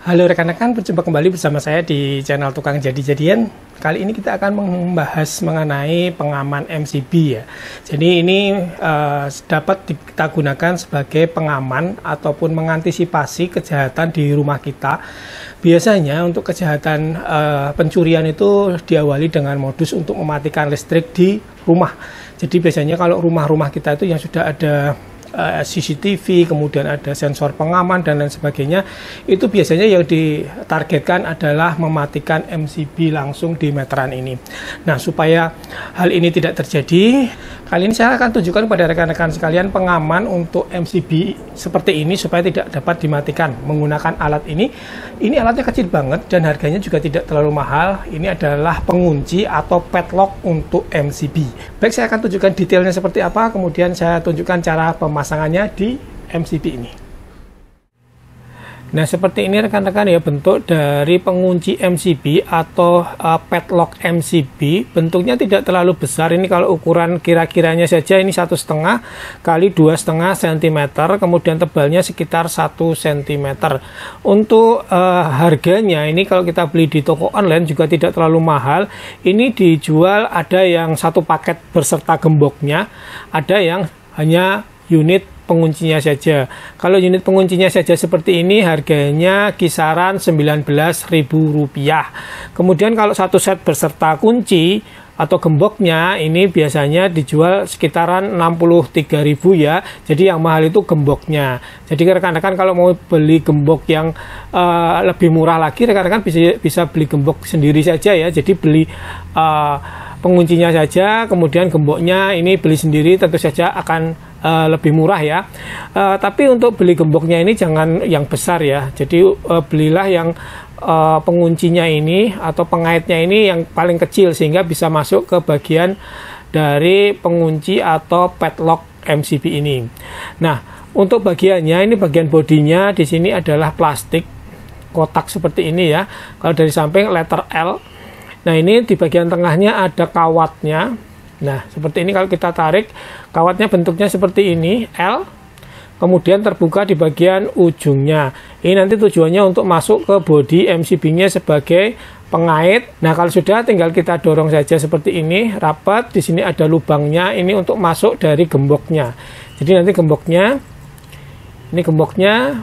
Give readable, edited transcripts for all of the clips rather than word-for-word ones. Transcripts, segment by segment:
Halo rekan-rekan, berjumpa kembali bersama saya di channel Tukang Jadi-Jadian. Kali ini kita akan membahas mengenai pengaman MCB ya. Jadi ini dapat kita gunakan sebagai pengaman ataupun mengantisipasi kejahatan di rumah kita. Biasanya untuk kejahatan pencurian itu diawali dengan modus untuk mematikan listrik di rumah. Jadi biasanya kalau rumah-rumah kita itu yang sudah ada CCTV, kemudian ada sensor pengaman dan lain sebagainya, itu biasanya yang ditargetkan adalah mematikan MCB langsung di meteran ini. Nah, supaya hal ini tidak terjadi, kali ini saya akan tunjukkan kepada rekan-rekan sekalian pengaman untuk MCB seperti ini supaya tidak dapat dimatikan menggunakan alat ini. Ini alatnya kecil banget dan harganya juga tidak terlalu mahal. Ini adalah pengunci atau padlock untuk MCB. Baik, saya akan tunjukkan detailnya seperti apa, kemudian saya tunjukkan cara pemasangannya di MCB ini. Nah, seperti ini rekan-rekan ya bentuk dari pengunci MCB atau padlock MCB. Bentuknya tidak terlalu besar. Ini kalau ukuran kira-kiranya saja ini 1,5 kali 2,5 cm, kemudian tebalnya sekitar 1 cm. Untuk harganya ini kalau kita beli di toko online juga tidak terlalu mahal. Ini dijual ada yang satu paket berserta gemboknya, ada yang hanya unit penguncinya saja. Kalau unit penguncinya saja seperti ini harganya kisaran Rp19.000. Kemudian kalau satu set berserta kunci atau gemboknya ini biasanya dijual sekitaran Rp63.000 ya. Jadi yang mahal itu gemboknya. Jadi rekan-rekan kalau mau beli gembok yang lebih murah lagi, rekan-rekan bisa beli gembok sendiri saja ya. Jadi beli penguncinya saja, kemudian gemboknya ini beli sendiri, tentu saja akan lebih murah ya. Tapi untuk beli gemboknya ini jangan yang besar ya. Jadi belilah yang penguncinya ini atau pengaitnya ini yang paling kecil sehingga bisa masuk ke bagian dari pengunci atau padlock MCB ini. Nah, untuk bagiannya ini bagian bodinya di sini adalah plastik kotak seperti ini ya. Kalau dari samping letter L. Nah, ini di bagian tengahnya ada kawatnya. Nah, seperti ini kalau kita tarik, kawatnya bentuknya seperti ini, L, kemudian terbuka di bagian ujungnya. Ini nanti tujuannya untuk masuk ke bodi MCB-nya sebagai pengait. Nah, kalau sudah tinggal kita dorong saja seperti ini, rapat. Di sini ada lubangnya, ini untuk masuk dari gemboknya. Jadi nanti gemboknya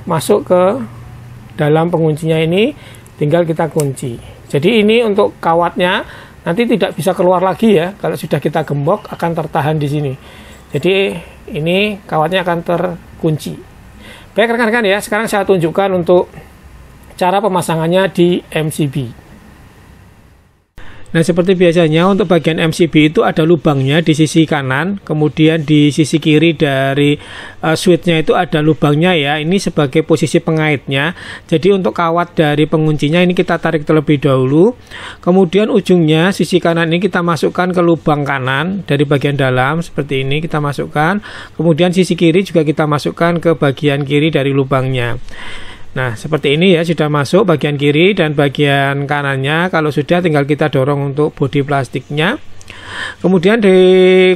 masuk ke dalam penguncinya ini, tinggal kita kunci. Jadi ini untuk kawatnya nanti tidak bisa keluar lagi ya. Kalau sudah kita gembok akan tertahan di sini. Jadi ini kawatnya akan terkunci. Baik rekan-rekan ya, sekarang saya tunjukkan untuk cara pemasangannya di MCB. Nah, seperti biasanya untuk bagian MCB itu ada lubangnya di sisi kanan, kemudian di sisi kiri dari switchnya itu ada lubangnya ya. Ini sebagai posisi pengaitnya. Jadi untuk kawat dari penguncinya ini kita tarik terlebih dahulu. Kemudian ujungnya sisi kanan ini kita masukkan ke lubang kanan dari bagian dalam seperti ini kita masukkan. Kemudian sisi kiri juga kita masukkan ke bagian kiri dari lubangnya. Nah, seperti ini ya, sudah masuk bagian kiri dan bagian kanannya. Kalau sudah tinggal kita dorong untuk bodi plastiknya. Kemudian di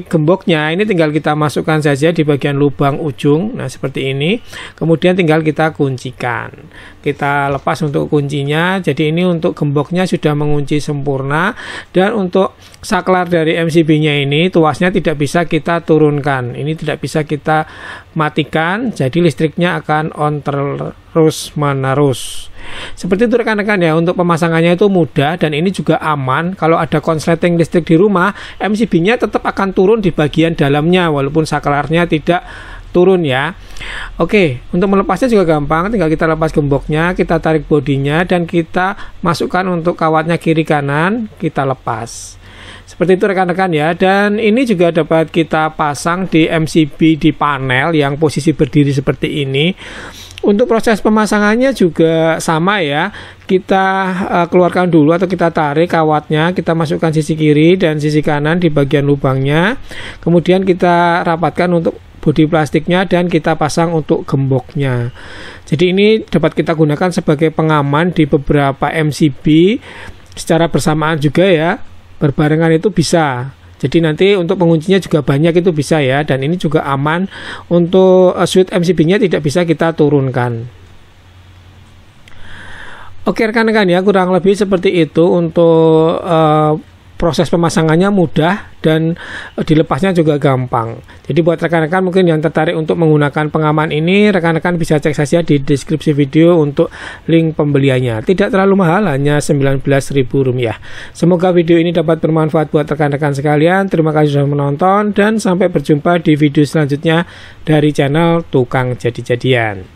gemboknya ini tinggal kita masukkan saja di bagian lubang ujung. Nah, seperti ini. Kemudian tinggal kita kuncikan. Kita lepas untuk kuncinya. Jadi ini untuk gemboknya sudah mengunci sempurna. Dan untuk saklar dari MCB-nya ini tuasnya tidak bisa kita turunkan. Ini tidak bisa kita matikan. Jadi listriknya akan on terus menerus. Seperti itu rekan-rekan ya, untuk pemasangannya itu mudah dan ini juga aman. Kalau ada konsleting listrik di rumah, MCB-nya tetap akan turun di bagian dalamnya walaupun saklarnya tidak turun ya. Oke, untuk melepasnya juga gampang, tinggal kita lepas gemboknya, kita tarik bodinya dan kita masukkan untuk kawatnya kiri kanan, kita lepas. Seperti itu rekan-rekan ya, dan ini juga dapat kita pasang di MCB di panel yang posisi berdiri seperti ini. Untuk proses pemasangannya juga sama ya. Kita keluarkan dulu atau kita tarik kawatnya, kita masukkan sisi kiri dan sisi kanan di bagian lubangnya. Kemudian kita rapatkan untuk bodi plastiknya dan kita pasang untuk gemboknya. Jadi ini dapat kita gunakan sebagai pengaman di beberapa MCB secara bersamaan juga ya. Berbarengan itu bisa. Jadi nanti untuk penguncinya juga banyak itu bisa ya, dan ini juga aman. Untuk switch MCB-nya tidak bisa kita turunkan. Oke rekan-rekan ya, kurang lebih seperti itu untuk proses pemasangannya mudah dan dilepasnya juga gampang. Jadi buat rekan-rekan mungkin yang tertarik untuk menggunakan pengaman ini, rekan-rekan bisa cek saja di deskripsi video untuk link pembeliannya. Tidak terlalu mahal, hanya Rp19.000. Semoga video ini dapat bermanfaat buat rekan-rekan sekalian. Terima kasih sudah menonton dan sampai berjumpa di video selanjutnya dari channel Tukang Jadi-Jadian.